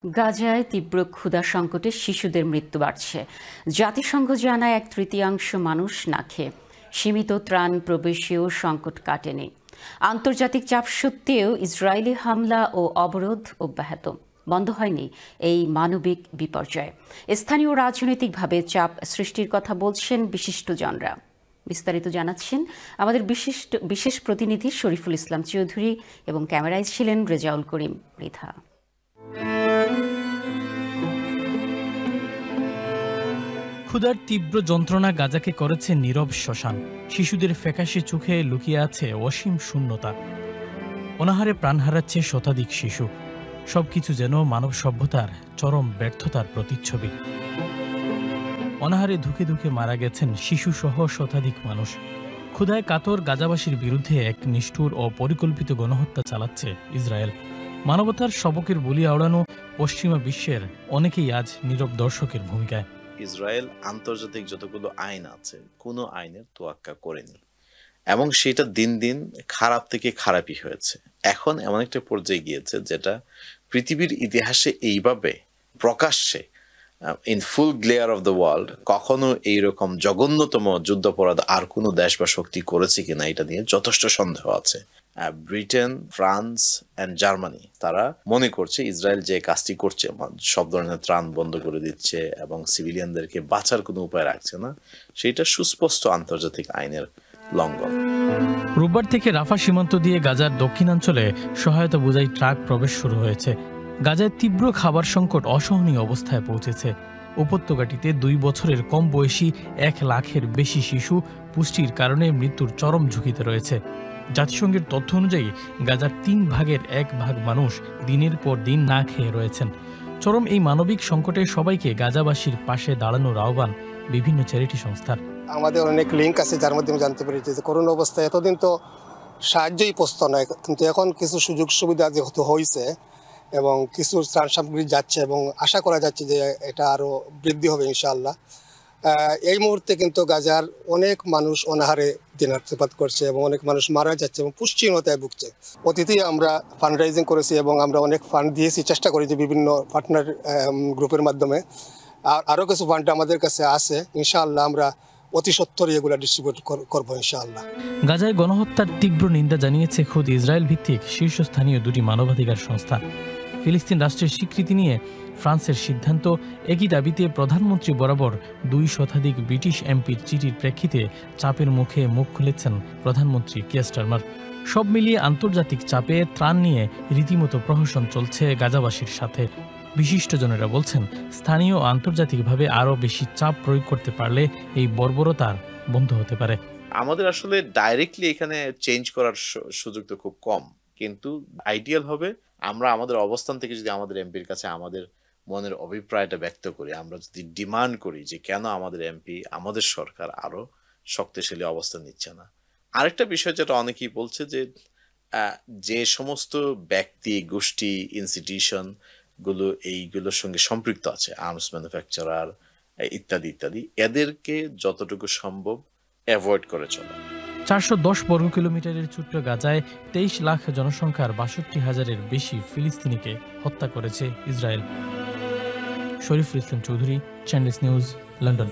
গাজায় তীব্র ক্ষুধা সংকটে শিশুদের মৃত্যু বাড়ছে। জাতিসংঘ জানায় 1/3 মানুষ না খেয়ে। সীমিত ত্রাণ প্রবেশেও সংকট কাটেনি। আন্তর্জাতিক চাপ সত্ত্বেও ইসরায়েলি হামলা ও অবরোধ অব্যাহত। বন্ধ হয়নি এই মানবিক বিপর্যয়। স্থানীয় রাজনৈতিকভাবে চাপ সৃষ্টির কথা বলছেন বিশিষ্টজনরা। বিস্তারিত জানাচ্ছেন আমাদের বিশেষ প্রতিনিধি শরীফুল ইসলাম চৌধুরী এবং ক্যামেরায় ছিলেন রেজাউল করিম মৃধা। ক্ষুধার তীব্র যন্ত্রণা গাজাকে করেছে নীরব শ্মশান। শিশুদের ফ্যাকাশে চোখে লুকিয়ে আছে অসীম শূন্যতা। অনাহারে প্রাণ হারাচ্ছে শতাধিক শিশু। সবকিছু যেন মানব সভ্যতার চরম ব্যর্থতার প্রতিচ্ছবি। অনাহারে ধুকে ধুকে মারা গেছেন শিশুসহ শতাধিক মানুষ। ক্ষুধায় কাতর গাজাবাসীর বিরুদ্ধে এক নিষ্ঠুর ও পরিকল্পিত গণহত্যা চালাচ্ছে ইসরায়েল। মানবতার শবকের বলি আওড়ানো পশ্চিমা বিশ্বের অনেকেই আজ নীরব দর্শকের ভূমিকায়। ইসরায়েল আন্তর্জাতিক যতগুলো আইন আছে কোনো আইনের তোয়াক্কা করেনি এবং সেটা দিন দিন খারাপ থেকে খারাপই হয়েছে। এখন এমন একটা পর্যায়ে গিয়েছে যেটা পৃথিবীর ইতিহাসে এইভাবে প্রকাশ্যে in full glare of the world কখনো এইরকম জঘন্যতম যুদ্ধাপরাধ আর কোনো দেশ বা শক্তি করেছে কিনা এটা নিয়ে যথেষ্ট সন্দেহ আছে। ব্রিটেন, ফ্রান্স অ্যান্ড জার্মানি তারা মনে করছে ইসরায়েল যে কাজটি করছে, সব ধরনের ত্রাণ বন্ধ করে দিচ্ছে এবং সিভিলিয়ানদেরকে বাঁচার কোনো উপায় রাখছে না, সেটা সুস্পষ্ট আন্তর্জাতিক আইনের লঙ্ঘন। রোববার থেকে রাফা সীমান্ত দিয়ে গাজার দক্ষিণাঞ্চলে সহায়তা বোঝাই ট্রাক প্রবেশ শুরু হয়েছে। গাজায় তীব্র খাবার সংকট অসহনীয় অবস্থায় পৌঁছেছে। উপত্যকাটিতে 2 বছরের কম বয়সী 1 লাখের বেশি শিশু পুষ্টির কারণে মৃত্যুর চরম ঝুঁকিতে রয়েছে। জাতিসংঘের তথ্য অনুযায়ী গাজার 3 ভাগের 1 ভাগ মানুষ দিনের পর দিন না খেয়ে রয়েছেন। চরম এই মানবিক সংকটে সবাইকে গাজাবাসীর পাশে দাঁড়ানোর আহ্বান বিভিন্ন চ্যারিটি সংস্থার। আমাদের অনেক লিঙ্ক আছে যার মাধ্যমে জানতে পেরেছি যে করোনা অবস্থায় এতদিন তো সাহায্যই পৌঁছতো না, কিন্তু এখন কিছু সুযোগ সুবিধা যেহেতু হয়েছে এবং কিছু ত্রাণ সামগ্রী যাচ্ছে এবং আশা করা যাচ্ছে যে এটা আরও বৃদ্ধি হবে ইনশাআল্লাহ। এই মুহূর্তে কিন্তু গাজার অনেক মানুষ অনাহারে দিনাতিপাত করছে এবং অনেক মানুষ মারা যাচ্ছে এবং পুষ্টিহীনতায় ভুগছে। অতীতেই আমরা ফান্ড রাইজিং করেছি এবং আমরা অনেক ফান্ড দিয়েছি, চেষ্টা করেছি বিভিন্ন পার্টনার গ্রুপের মাধ্যমে। আর আরও কিছু ফান্ড আমাদের কাছে আছে, ইনশাআল্লাহ আমরা অতি সত্বরই এগুলো ডিস্ট্রিবিউট করবো ইনশাআল্লাহ। গাজায় গণহত্যার তীব্র নিন্দা জানিয়েছে খোদ ইসরায়েল ভিত্তিক শীর্ষস্থানীয় 2টি মানবাধিকার সংস্থা। ফিলিস্তিন রাষ্ট্রের স্বীকৃতি নিয়ে ফ্রান্সের সিদ্ধান্ত, একই দাবিতে প্রধানমন্ত্রী বরাবর 2 শতাধিক ব্রিটিশ এমপির চিঠির প্রেক্ষিতে চাপের মুখে মুখ খুলেছেন প্রধানমন্ত্রী কিয়ার স্টারমার। সব মিলিয়ে আন্তর্জাতিক চাপে ত্রাণ নিয়ে রীতিমতো প্রহসন চলছে গাজাবাসীর সাথে। বিশিষ্টজনেরা বলছেন, স্থানীয় ও আন্তর্জাতিকভাবে আরও বেশি চাপ প্রয়োগ করতে পারলে এই বর্বরতার বন্ধ হতে পারে। আমাদের আসলে ডাইরেক্টলি এখানে চেঞ্জ করার সুযোগ তো খুব কম, কিন্তু আইডিয়াল হবে আমরা আমাদের অবস্থান থেকে যদি আমাদের এমপির কাছে আমাদের মনের অভিপ্রায়টা ব্যক্ত করি, আমরা যদি ডিমান্ড করি যে কেন আমাদের এমপি, আমাদের সরকার আরো শক্তিশালী অবস্থান নিচ্ছে না। আরেকটা বিষয় যেটা অনেকেই বলছে যে সমস্ত ব্যক্তি, গোষ্ঠী, ইনস্টিটিউশন গুলো এইগুলোর সঙ্গে সম্পৃক্ত আছে, আর্মস ম্যানুফ্যাকচারার ইত্যাদি ইত্যাদি, এদেরকে যতটুকু সম্ভব অ্যাভয়েড করে চলা। 410 বর্গ কিলোমিটারের ছোট্ট গাজায় 23 লাখ জনসংখ্যার 62,000-এর বেশি ফিলিস্তিনিকে হত্যা করেছে Israel. Shariful Islam Chowdhury, channels news, London.